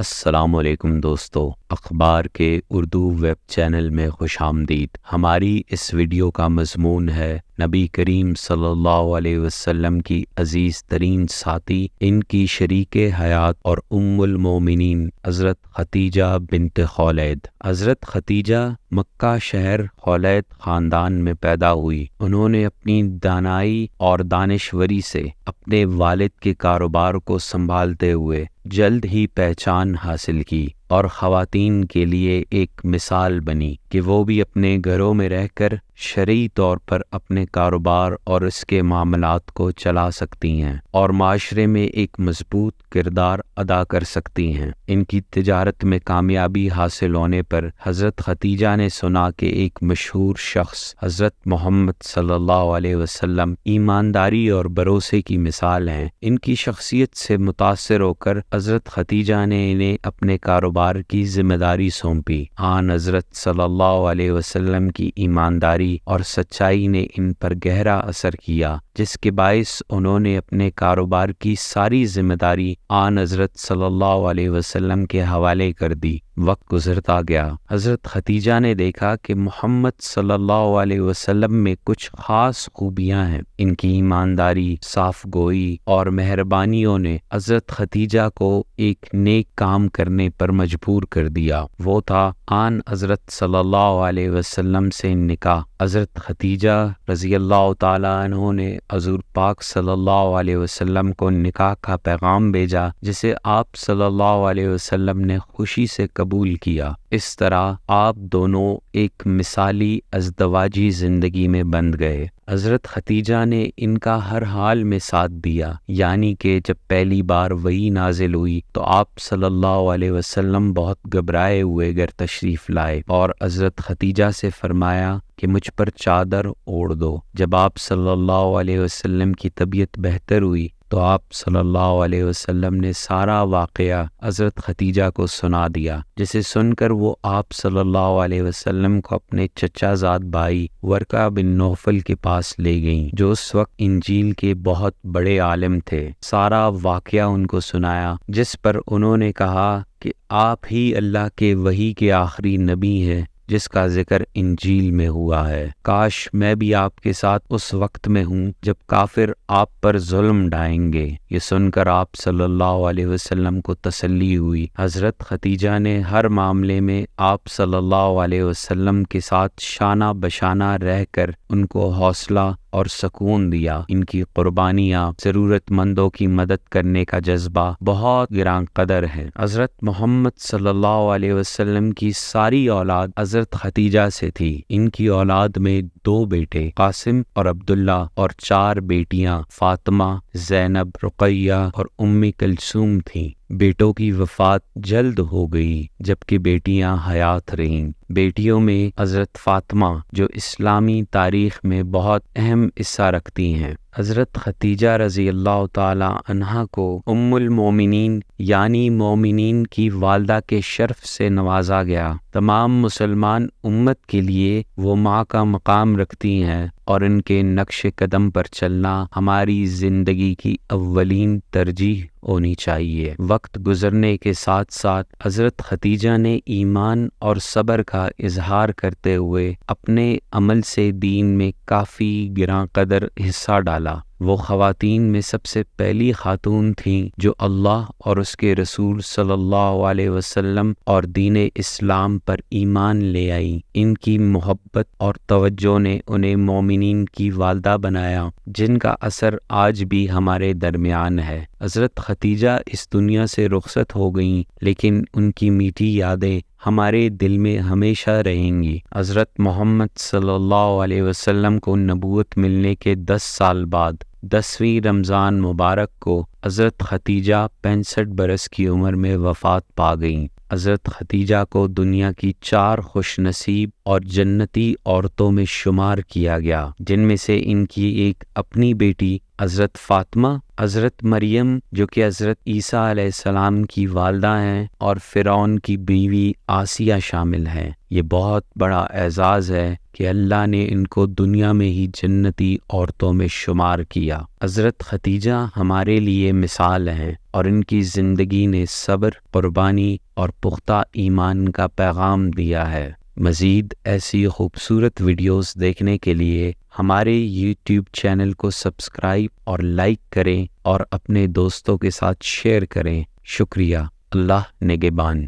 السلام علیکم دوستو، اخبار کے اردو ویب چینل میں خوش آمدید۔ ہماری اس ویڈیو کا مضمون ہے نبی کریم صلی اللہ علیہ وسلم کی عزیز ترین ساتھی، ان کی شریک حیات اور ام المومنین حضرت ختیجہ بنت خولید۔ حضرت ختیجہ مکہ شہر خولید خاندان میں پیدا ہوئی۔ انہوں نے اپنی دانائی اور دانشوری سے اپنے والد کے کاروبار کو سنبھالتے ہوئے جلد ہی پہچان حاصل کی اور خواتین کے لیے ایک مثال بنی کہ وہ بھی اپنے گھروں میں رہ کر شرعی طور پر اپنے کاروبار اور اس کے معاملات کو چلا سکتی ہیں اور معاشرے میں ایک مضبوط کردار ادا کر سکتی ہیں۔ ان کی تجارت میں کامیابی حاصل ہونے پر حضرت ختیجہ نے سنا کہ ایک مشہور شخص حضرت محمد صلی اللہ علیہ وسلم ایمانداری اور بھروسے کی مثال ہیں۔ ان کی شخصیت سے متاثر ہو کر حضرت ختیجہ نے انہیں اپنے کاروبار کی ذمہ داری سونپی۔ آن حضرت صلی اللہ علیہ وسلم کی ایمانداری اور سچائی نے ان پر گہرا اثر کیا، جس کے باعث انہوں نے اپنے کاروبار کی ساری ذمہ داری آن حضرت صلی اللہ علیہ وسلم کے حوالے کر دی۔ وقت گزرتا گیا، حضرت ختیجہ نے دیکھا کہ محمد صلی اللہ علیہ وسلم میں کچھ خاص خوبیاں ہیں۔ ان کی ایمانداری، صاف گوئی اور مہربانیوں نے حضرت ختیجہ کو ایک نیک کام کرنے پر مجبور کر دیا۔ وہ تھا آن حضرت صلی اللہ علیہ وسلم سے نکاح۔ حضرت ختیجہ رضی اللہ تعالیٰ عنہ نے حضور پاک صلی اللہ علیہ وسلم کو نکاح کا پیغام بھیجا، جسے آپ صلی اللہ علیہ وسلم نے خوشی سے قبول کیا۔ اس طرح آپ دونوں ایک مثالی ازدواجی زندگی میں بندھ گئے۔ حضرت ختیجہ نے ان کا ہر حال میں ساتھ دیا، یعنی کہ جب پہلی بار وحی نازل ہوئی تو آپ صلی اللہ علیہ وسلم بہت گھبرائے ہوئے گھر تشریف لائے اور حضرت ختیجہ سے فرمایا کہ مجھ پر چادر اوڑھ دو۔ جب آپ صلی اللہ علیہ وسلم کی طبیعت بہتر ہوئی تو آپ صلی اللہ علیہ وسلم نے سارا واقعہ حضرت ختیجہ کو سنا دیا، جسے سن کر وہ آپ صلی اللہ علیہ وسلم کو اپنے چچا زاد بھائی ورقہ بن نوفل کے پاس لے گئیں، جو اس وقت انجیل کے بہت بڑے عالم تھے۔ سارا واقعہ ان کو سنایا، جس پر انہوں نے کہا کہ آپ ہی اللہ کے وحی کے آخری نبی ہیں جس کا ذکر انجیل میں ہوا ہے۔ کاش میں بھی آپ کے ساتھ اس وقت میں ہوں جب کافر آپ پر ظلم ڈھائیں گے۔ یہ سن کر آپ صلی اللہ علیہ وسلم کو تسلی ہوئی۔ حضرت ختیجہ نے ہر معاملے میں آپ صلی اللہ علیہ وسلم کے ساتھ شانہ بشانہ رہ کر ان کو حوصلہ اور سکون دیا۔ ان کی قربانیاں، ضرورت مندوں کی مدد کرنے کا جذبہ بہت گران قدر ہے۔ حضرت محمد صلی اللہ علیہ وسلم کی ساری اولاد حضرت ختیجہ سے تھی۔ ان کی اولاد میں 2 بیٹے قاسم اور عبداللہ اور 4 بیٹیاں فاطمہ، زینب، رقیہ اور ام کلثوم تھیں۔ بیٹوں کی وفات جلد ہو گئی جبکہ بیٹیاں حیات رہیں۔ بیٹیوں میں حضرت فاطمہ، جو اسلامی تاریخ میں بہت اہم حصہ رکھتی ہیں۔ حضرت ختیجہ رضی اللہ تعالی عنہا کو ام المومنین یعنی مومنین کی والدہ کے شرف سے نوازا گیا۔ تمام مسلمان امت کے لیے وہ ماں کا مقام رکھتی ہیں اور ان کے نقش قدم پر چلنا ہماری زندگی کی اولین ترجیح ہونی چاہیے۔ وقت گزرنے کے ساتھ ساتھ حضرت ختیجہ نے ایمان اور صبر کا اظہار کرتے ہوئے اپنے عمل سے دین میں کافی گراں قدر حصہ ڈالا۔ وہ خواتین میں سب سے پہلی خاتون تھیں جو اللہ اور اس کے رسول صلی اللہ علیہ وسلم اور دین اسلام پر ایمان لے آئیں۔ ان کی محبت اور توجہ نے انہیں مومنین کی والدہ بنایا، جن کا اثر آج بھی ہمارے درمیان ہے۔ حضرت ختیجہ اس دنیا سے رخصت ہو گئیں، لیکن ان کی میٹھی یادیں ہمارے دل میں ہمیشہ رہیں گی۔ حضرت محمد صلی اللہ علیہ وسلم کو نبوت ملنے کے 10 سال بعد 10ویں رمضان مبارک کو حضرت ختیجہ 65 برس کی عمر میں وفات پا گئیں۔ حضرت ختیجہ کو دنیا کی 4 خوش نصیب اور جنتی عورتوں میں شمار کیا گیا، جن میں سے ان کی ایک اپنی بیٹی حضرت فاطمہ، حضرت مریم جو کہ حضرت عیسیٰ علیہ السلام کی والدہ ہیں، اور فرعون کی بیوی آسیہ شامل ہیں۔ یہ بہت بڑا اعزاز ہے کہ اللہ نے ان کو دنیا میں ہی جنتی عورتوں میں شمار کیا۔ حضرت ختیجہ ہمارے لیے مثال ہیں اور ان کی زندگی نے صبر، قربانی اور پختہ ایمان کا پیغام دیا ہے۔ مزید ایسی خوبصورت ویڈیوز دیکھنے کے لیے ہمارے یوٹیوب چینل کو سبسکرائب اور لائک کریں اور اپنے دوستوں کے ساتھ شیئر کریں۔ شکریہ۔ اللہ نگہبان۔